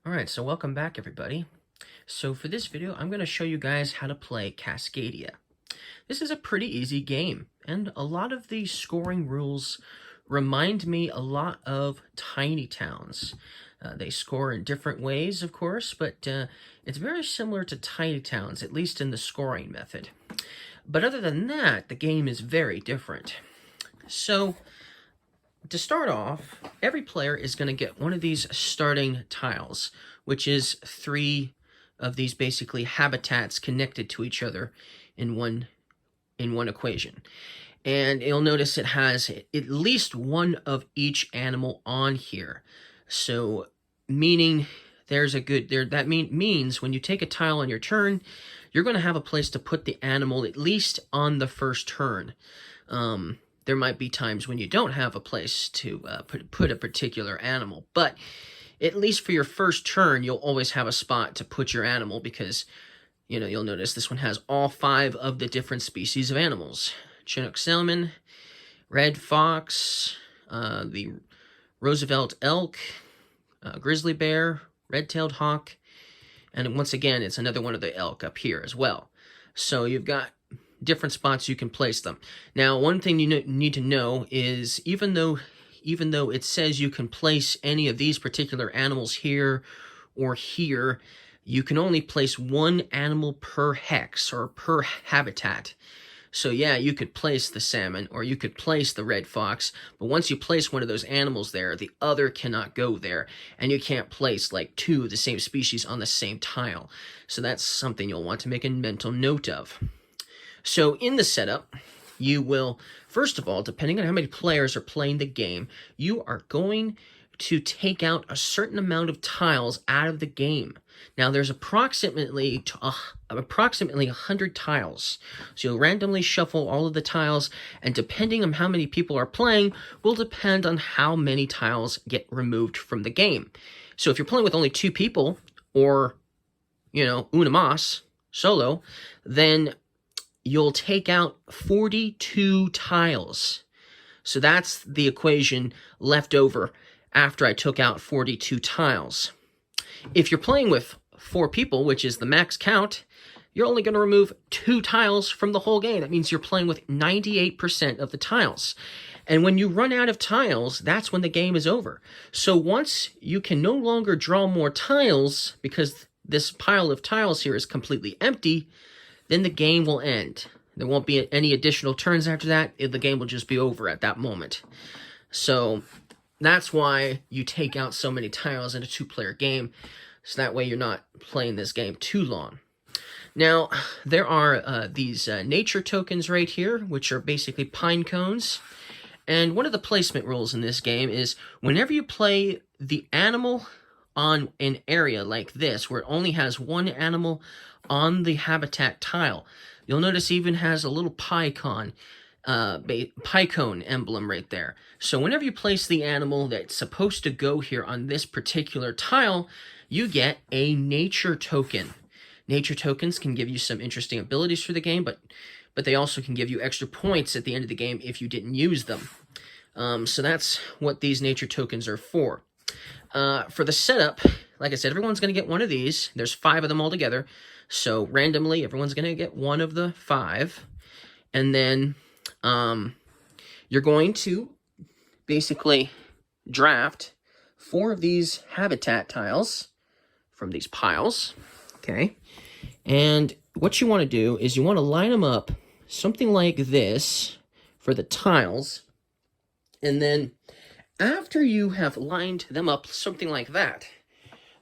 Alright, so welcome back everybody. So for this video, I'm going to show you guys how to play Cascadia. This is a pretty easy game, and a lot of the scoring rules remind me a lot of Tiny Towns. They score in different ways, of course, but it's very similar to Tiny Towns, at least in the scoring method. But other than that, the game is very different. So, to start off, every player is going to get one of these starting tiles, which is 3 of these basically habitats connected to each other in one equation. And you'll notice it has at least one of each animal on here. So, meaning there's a good that means when you take a tile on your turn, you're going to have a place to put the animal at least on the first turn. There might be times when you don't have a place to put a particular animal, but at least for your first turn, you'll always have a spot to put your animal because, you'll notice this one has all 5 of the different species of animals. Chinook salmon, red fox, the Roosevelt elk, grizzly bear, red-tailed hawk, and once again, it's another one of the elk up here as well. So you've got different spots you can place them. Now, one thing you need to know is even though it says you can place any of these particular animals here or here, you can only place 1 animal per hex or per habitat. So yeah, you could place the salmon or you could place the red fox, but once you place one of those animals there, the other cannot go there, and you can't place like 2 of the same species on the same tile. So that's something you'll want to make a mental note of. So in the setup, you will, first of all, depending on how many players are playing the game, you are going to take out a certain amount of tiles out of the game. Now, there's approximately 100 tiles. So you'll randomly shuffle all of the tiles, and depending on how many people are playing, will depend on how many tiles get removed from the game. So if you're playing with only 2 people, or, una mas, solo, then you'll take out 42 tiles. So that's the equation left over after I took out 42 tiles. If you're playing with 4 people, which is the max count, you're only going to remove 2 tiles from the whole game. That means you're playing with 98% of the tiles. And when you run out of tiles, that's when the game is over. So once you can no longer draw more tiles, because this pile of tiles here is completely empty, then the game will end. There won't be any additional turns after that. The game will just be over at that moment. So that's why you take out so many tiles in a 2-player game. So that way you're not playing this game too long. Now, there are these nature tokens right here, which are basically pine cones. And one of the placement rules in this game is whenever you play the animal on an area like this, where it only has 1 animal on the habitat tile, you'll notice it even has a little pie cone emblem right there. So whenever you place the animal that's supposed to go here on this particular tile, you get a nature token. Nature tokens can give you some interesting abilities for the game, but they also can give you extra points at the end of the game if you didn't use them. So that's what these nature tokens are for. For the setup, like I said, everyone's going to get one of these. There's 5 of them all together. So randomly, everyone's going to get one of the 5. And then you're going to basically draft 4 of these habitat tiles from these piles. Okay. And what you want to do is you want to line them up something like this for the tiles. And then after you have lined them up something like that,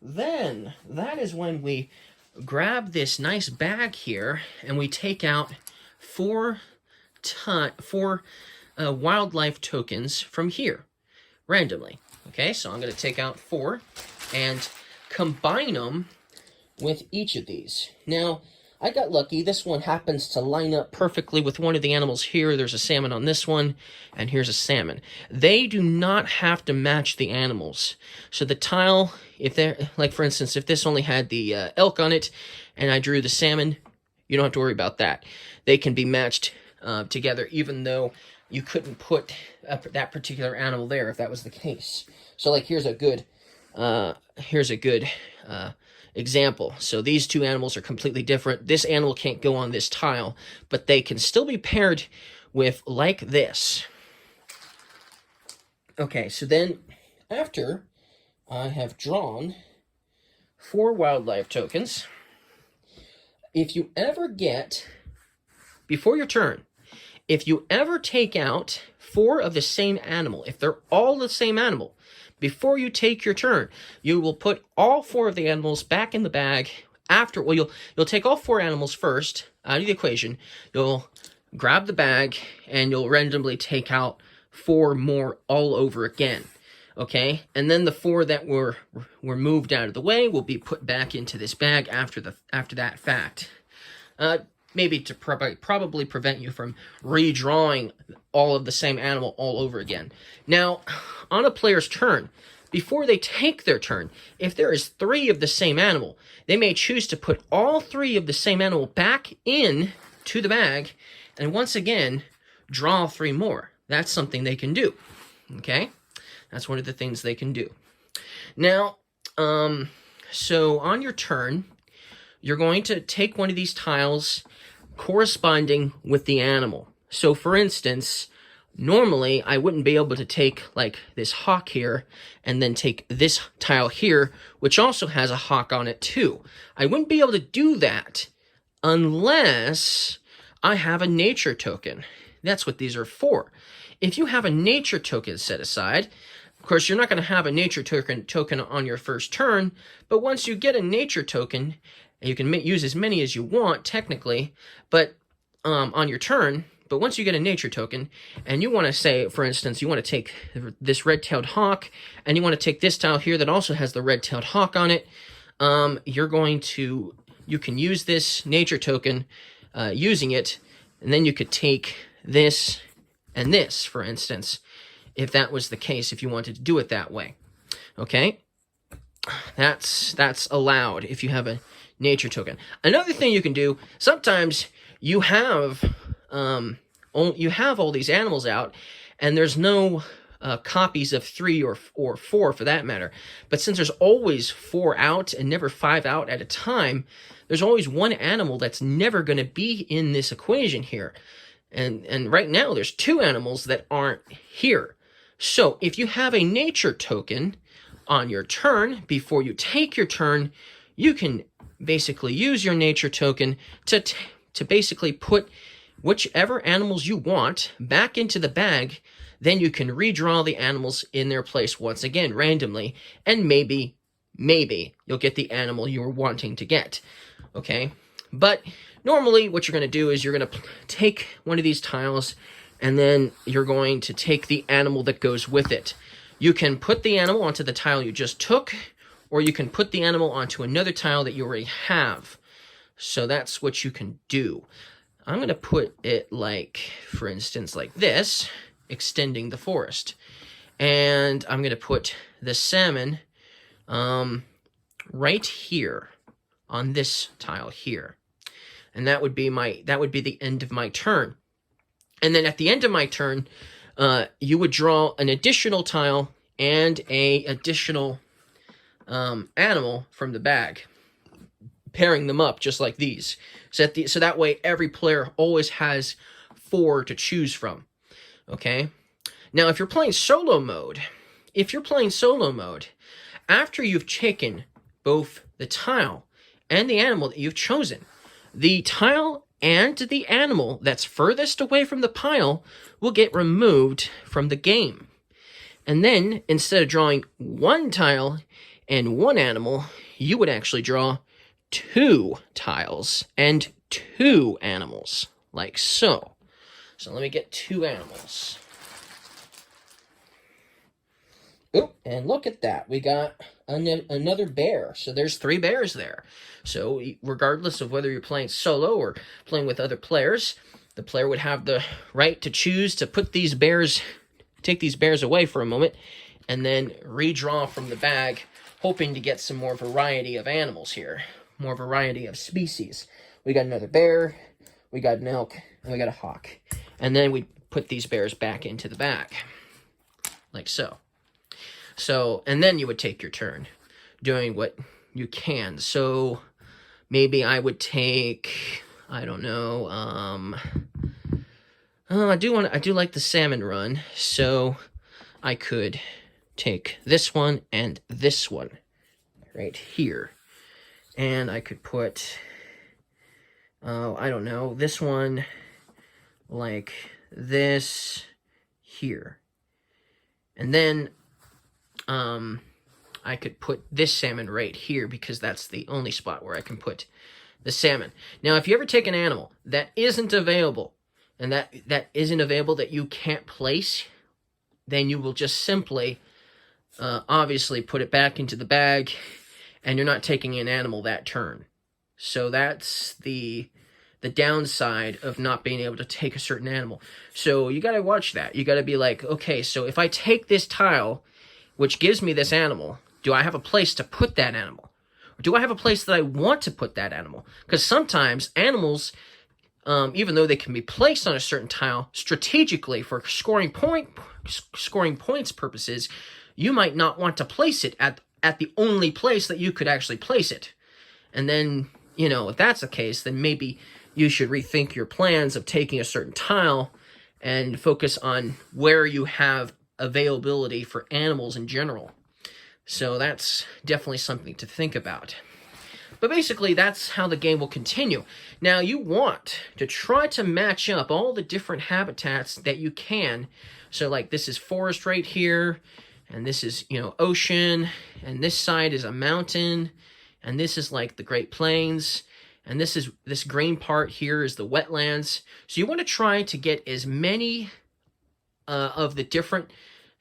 then that is when we grab this nice bag here and we take out 4 wildlife tokens from here randomly. Okay, so I'm going to take out 4 and combine them with each of these. Now, I got lucky. This one happens to line up perfectly with one of the animals here. There's a salmon on this one, and here's a salmon. They do not have to match the animals. So the tile, if they're, like for instance, if this only had the elk on it, and I drew the salmon, you don't have to worry about that. They can be matched together, even though you couldn't put that particular animal there if that was the case. So like here's a good example. So these two animals are completely different. This animal can't go on this tile, but they can still be paired with like this. Okay, so then after I have drawn 4 wildlife tokens, if you ever get, before your turn, if you ever take out 4 of the same animal, if they're all the same animal, before you take your turn, you will put all 4 of the animals back in the bag. After, well, you'll take all 4 animals first out of the equation. You'll grab the bag and you'll randomly take out 4 more all over again. Okay, and then the 4 that were moved out of the way will be put back into this bag after that fact. Maybe to probably prevent you from redrawing all of the same animal all over again. Now, on a player's turn, before they take their turn, if there is 3 of the same animal, they may choose to put all 3 of the same animal back in to the bag, and once again, draw 3 more. That's something they can do, okay? That's one of the things they can do. Now, so on your turn, you're going to take one of these tiles corresponding with the animal. So for instance, normally I wouldn't be able to take like this hawk here and then take this tile here, which also has a hawk on it too. I wouldn't be able to do that unless I have a nature token. That's what these are for. If you have a nature token set aside, of course, you're not going to have a nature token on your first turn, but once you get a nature token, you can use as many as you want, technically, but on your turn. But once you get a nature token, and you want to say, for instance, you want to take this red-tailed hawk, and you want to take this tile here that also has the red-tailed hawk on it, you can use this nature token using it, and then you could take this and this, for instance, if that was the case, if you wanted to do it that way. Okay? That's allowed if you have a nature token. Another thing you can do, sometimes you have all these animals out, and there's no copies of 3 or 4 for that matter. But since there's always 4 out and never 5 out at a time, there's always one animal that's never going to be in this equation here. And right now there's 2 animals that aren't here. So if you have a nature token on your turn, before you take your turn, you can basically use your nature token to basically put whichever animals you want back into the bag. Then you can redraw the animals in their place once again randomly, and maybe you'll get the animal you were wanting to get. Okay? But normally what you're going to do is you're going to take one of these tiles, and then you're going to take the animal that goes with it. You can put the animal onto the tile you just took, or you can put the animal onto another tile that you already have. So that's what you can do. I'm going to put it like, for instance, like this, extending the forest. And I'm going to put the salmon right here on this tile here. And that would be the end of my turn. And then at the end of my turn, you would draw an additional tile and a additional animal from the bag, pairing them up just like these. So that way every player always has 4 to choose from. Okay? Now if you're playing solo mode, after you've taken both the tile and the animal that you've chosen, the tile and the animal that's furthest away from the pile will get removed from the game. And then, instead of drawing 1 tile and 1 animal, you would actually draw 2 tiles and 2 animals, like so. So let me get 2 animals. Oh, and look at that. We got another bear. So there's 3 bears there. So regardless of whether you're playing solo or playing with other players, the player would have the right to choose to take these bears away for a moment, and then redraw from the bag, hoping to get some more variety of animals here, more variety of species. We got another bear, we got an elk, and we got a hawk. And then we put these bears back into the bag, like so. So, and then you would take your turn, doing what you can. So maybe I would take, I don't know, I do like the salmon run, so I could take this one and this one right here. And I could put, I don't know, this one like this here. And then I could put this salmon right here because that's the only spot where I can put the salmon. Now, if you ever take an animal that isn't available, and that isn't available that you can't place, then you will just simply, obviously, put it back into the bag, and you're not taking an animal that turn. So that's the downside of not being able to take a certain animal. So you got to watch that. You got to be like, okay, so if I take this tile, which gives me this animal, do I have a place to put that animal? Or do I have a place that I want to put that animal? Because sometimes animals, even though they can be placed on a certain tile, strategically for scoring points purposes, you might not want to place it at the only place that you could actually place it. And then, you know, if that's the case, then maybe you should rethink your plans of taking a certain tile and focus on where you have availability for animals in general. So that's definitely something to think about. But basically, that's how the game will continue. Now, you want to try to match up all the different habitats that you can. So, like, this is forest right here, and this is, you know, ocean, and this side is a mountain, and this is, like, the Great Plains, and this green part here is the wetlands. So you want to try to get as many of the different,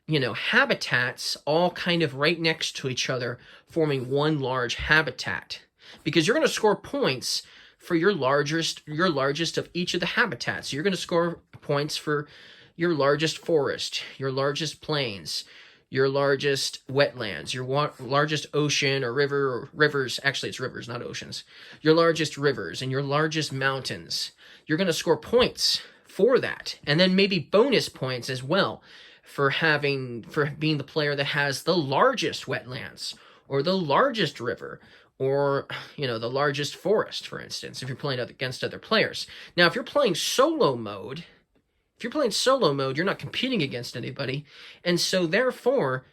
you know, habitats all kind of right next to each other, forming one large habitat. Because you're going to score points for your largest of each of the habitats. You're going to score points for your largest forest, your largest plains, your largest wetlands, your largest ocean or river, or rivers. Actually, it's rivers, not oceans. Your largest rivers and your largest mountains. You're going to score points for that. And then maybe bonus points as well for being the player that has the largest wetlands or the largest river, or, you know, the largest forest, for instance, if you're playing against other players. Now, if you're playing solo mode, you're not competing against anybody, and so therefore,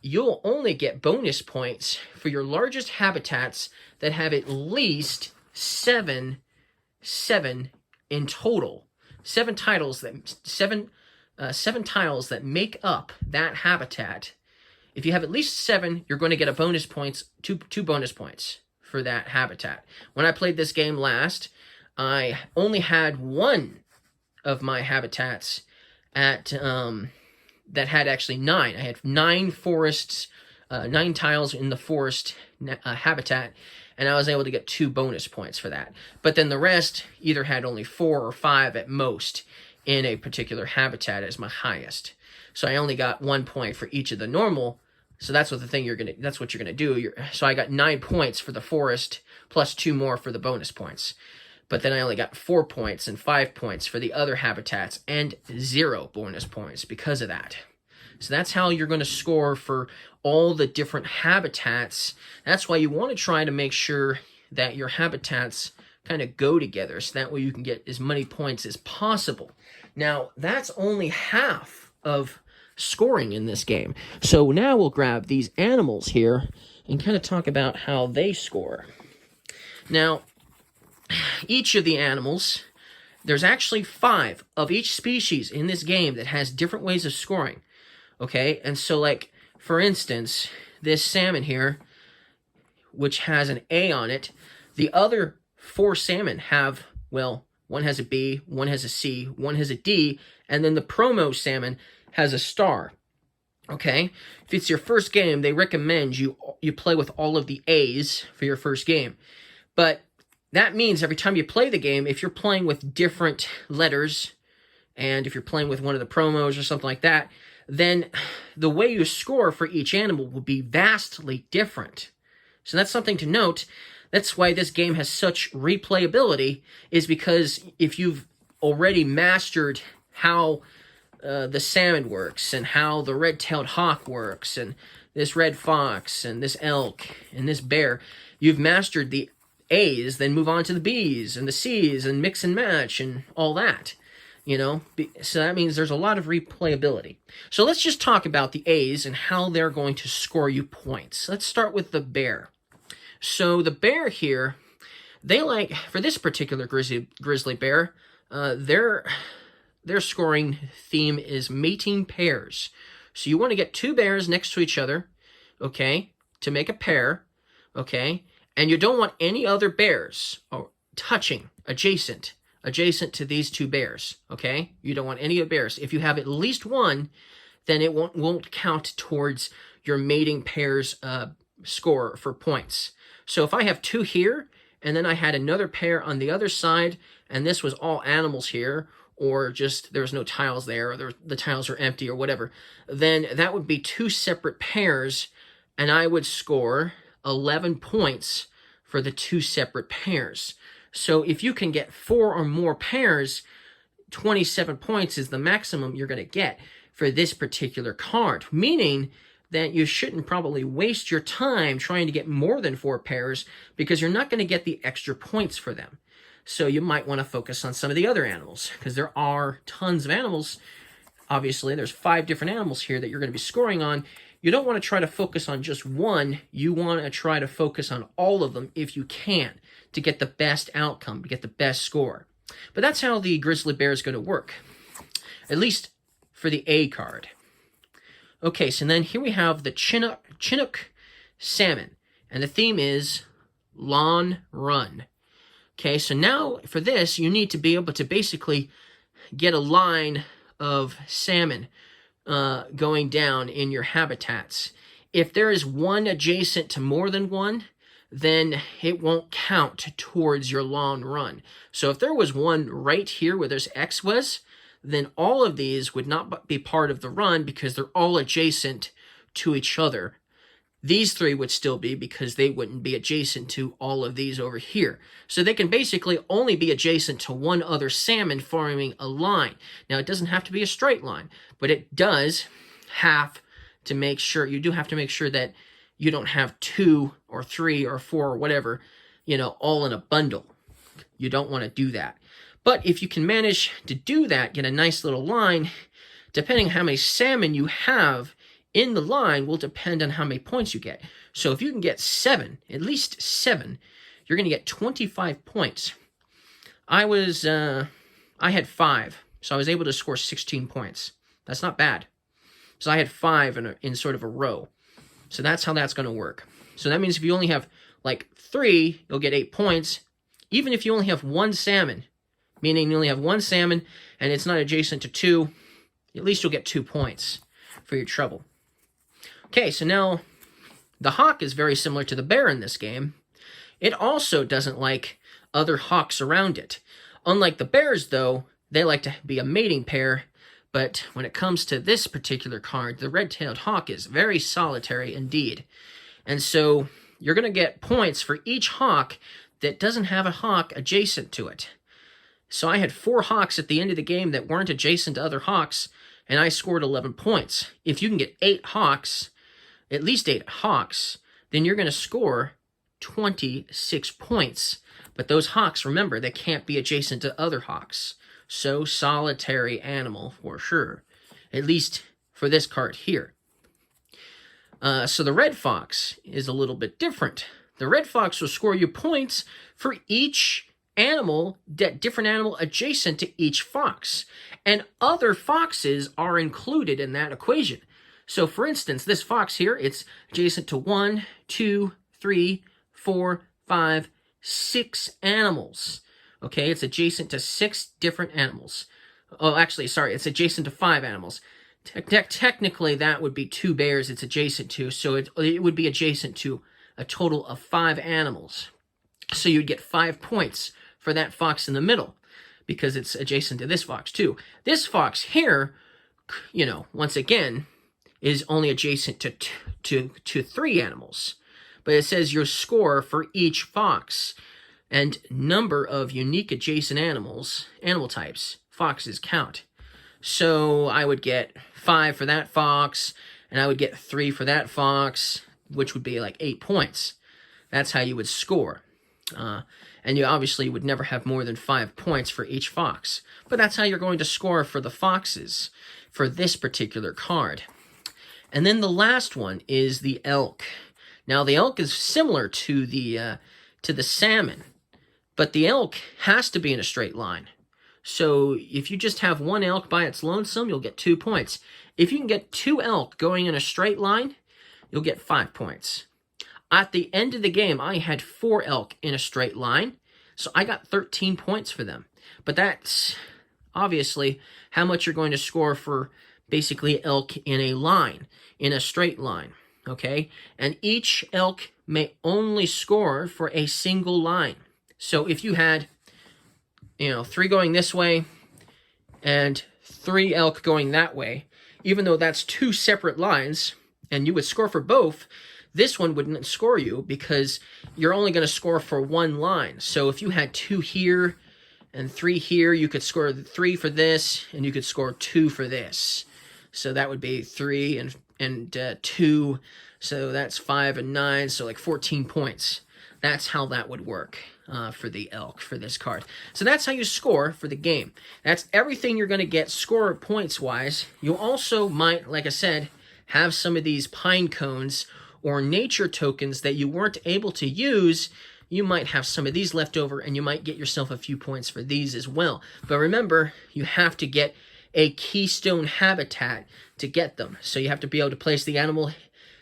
you'll only get bonus points for your largest habitats that have at least seven in total. Seven tiles that make up that habitat. If you have at least 7, you're going to get a bonus points, two bonus points for that habitat. When I played this game last, I only had one of my habitats at that had actually 9. I had 9 forests, 9 tiles in the forest habitat, and I was able to get 2 bonus points for that. But then the rest either had only 4 or 5 at most in a particular habitat as my highest. So I only got 1 point for each of the normal. So that's what you're gonna do. So I got 9 points for the forest plus 2 more for the bonus points. But then I only got 4 points and 5 points for the other habitats and 0 bonus points because of that. So that's how you're going to score for all the different habitats. That's why you want to try to make sure that your habitats kind of go together, so that way you can get as many points as possible. Now, that's only half of scoring in this game. So now we'll grab these animals here and kind of talk about how they score. Now, each of the animals, there's actually 5 of each species in this game that has different ways of scoring. Okay, and so, like, for instance, this salmon here, which has an A on it, the other 4 salmon have, well, one has a B, one has a C, one has a D, and then the promo salmon has a star. Okay, if it's your first game, they recommend you play with all of the A's for your first game. But that means every time you play the game, if you're playing with different letters, and if you're playing with one of the promos or something like that, then the way you score for each animal will be vastly different. So that's something to note. That's why this game has such replayability, is because if you've already mastered how the salmon works, and how the red-tailed hawk works, and this red fox and this elk and this bear, you've mastered the A's, then move on to the B's and the C's and mix and match and all that. You know, so that means there's a lot of replayability. So let's just talk about the A's and how they're going to score you points. Let's start with the bear. So the bear here, they like, for this particular grizzly bear, their scoring theme is mating pairs. So you want to get two bears next to each other, okay, to make a pair, okay, and you don't want any other bears touching, adjacent to these two bears, okay? You don't want any of the bears. If you have at least one, then it won't count towards your mating pairs score for points. So if I have two here, and then I had another pair on the other side, and this was all animals here, or just there was no tiles there, or the tiles are empty or whatever, then that would be two separate pairs, and I would score 11 points for the two separate pairs. So if you can get 4 or more pairs, 27 points is the maximum you're going to get for this particular card, meaning that you shouldn't probably waste your time trying to get more than 4 pairs because you're not going to get the extra points for them. So you might want to focus on some of the other animals because there are tons of animals. Obviously, there's 5 different animals here that you're going to be scoring on. You don't want to try to focus on just one. You want to try to focus on all of them if you can to get the best outcome, to get the best score. But that's how the grizzly bear is going to work, at least for the A card. Okay, so then here we have the Chinook salmon, and the theme is lawn run. Okay, so now for this, you need to be able to basically get a line of salmon going down in your habitats. If there is one adjacent to more than one, then it won't count towards your lawn run. So if there was one right here where this X was, then all of these would not be part of the run because they're all adjacent to each other. These 3 would still be because they wouldn't be adjacent to all of these over here. So they can basically only be adjacent to one other salmon forming a line. Now, it doesn't have to be a straight line, but it does have to make sure, you do have to make sure that you don't have 2 or 3 or 4 or whatever, you know, all in a bundle. You don't want to do that. But if you can manage to do that, get a nice little line, depending on how many salmon you have in the line will depend on how many points you get. So if you can get 7, at least 7, you're going to get 25 points. I had 5, so I was able to score 16 points. That's not bad. So I had 5 in sort of a row. So that's how that's going to work. So that means if you only have like 3, you'll get 8 points. Even if you only have 1 salmon, meaning you only have 1 salmon and it's not adjacent to 2, at least you'll get 2 points for your trouble. Okay, so now the hawk is very similar to the bear in this game. It also doesn't like other hawks around it. Unlike the bears, though, they like to be a mating pair, but when it comes to this particular card, the red-tailed hawk is very solitary indeed. And so you're going to get points for each hawk that doesn't have a hawk adjacent to it. So I had 4 hawks at the end of the game that weren't adjacent to other hawks, and I scored 11 points. If you can get 8 hawks, at least 8 hawks, then you're going to score 26 points. But those hawks, remember, they can't be adjacent to other hawks. So solitary animal for sure, at least for this card here. So the red fox is a little bit different. The red fox will score you points for each animal, different animal adjacent to each fox. And other foxes are included in that equation. So for instance, this fox here, it's adjacent to 1, 2, 3, 4, 5, 6 animals. Okay, it's adjacent to 6 different animals. Oh, actually, sorry, it's adjacent to 5 animals. Technically, that would be 2 bears it's adjacent to, so it would be adjacent to a total of 5 animals. So you'd get 5 points for that fox in the middle, because it's adjacent to this fox too. This fox here, you know, once again, is only adjacent to 3 animals. But it says your score for each fox and number of unique adjacent animals, animal types, foxes count. So I would get 5 for that fox, and I would get 3 for that fox, which would be like 8 points. That's how you would score. And you obviously would never have more than 5 points for each fox. But that's how you're going to score for the foxes for this particular card. And then the last one is the elk. Now the elk is similar to the salmon, but the elk has to be in a straight line. So if you just have one elk by its lonesome, you'll get 2 points. If you can get 2 elk going in a straight line, you'll get 5 points. At the end of the game, I had 4 elk in a straight line, so I got 13 points for them. But that's obviously how much you're going to score for basically elk in a line, in a straight line, okay? And each elk may only score for a single line. So if you had, 3 going this way and 3 elk going that way, even though that's 2 separate lines, and you would score for both, this one wouldn't score you because you're only going to score for one line. So if you had 2 here and 3 here, you could score 3 for this, and you could score 2 for this. So that would be 3 and 2, so that's 5 and 9, so like 14 points. That's how that would work for the elk, for this card. So that's how you score for the game. That's everything you're going to get score points-wise. You also might, like I said, have some of these pine cones or nature tokens that you weren't able to use. You might have some of these left over, and you might get yourself a few points for these as well. But remember, you have to get a keystone habitat to get them. So you have to be able to place the animal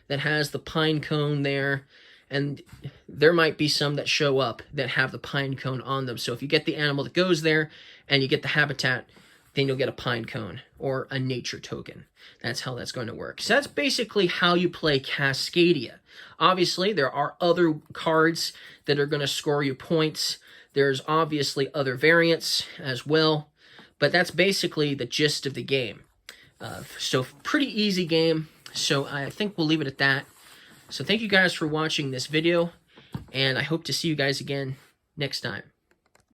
that has the pine cone there, and there might be some that show up that have the pine cone on them. So if you get the animal that goes there and you get the habitat, then you'll get a pine cone or a nature token. That's how that's going to work. So that's basically how you play Cascadia. Obviously, there are other cards that are going to score you points. There's obviously other variants as well, but that's basically the gist of the game. So pretty easy game. So I think we'll leave it at that. So thank you guys for watching this video, and I hope to see you guys again next time.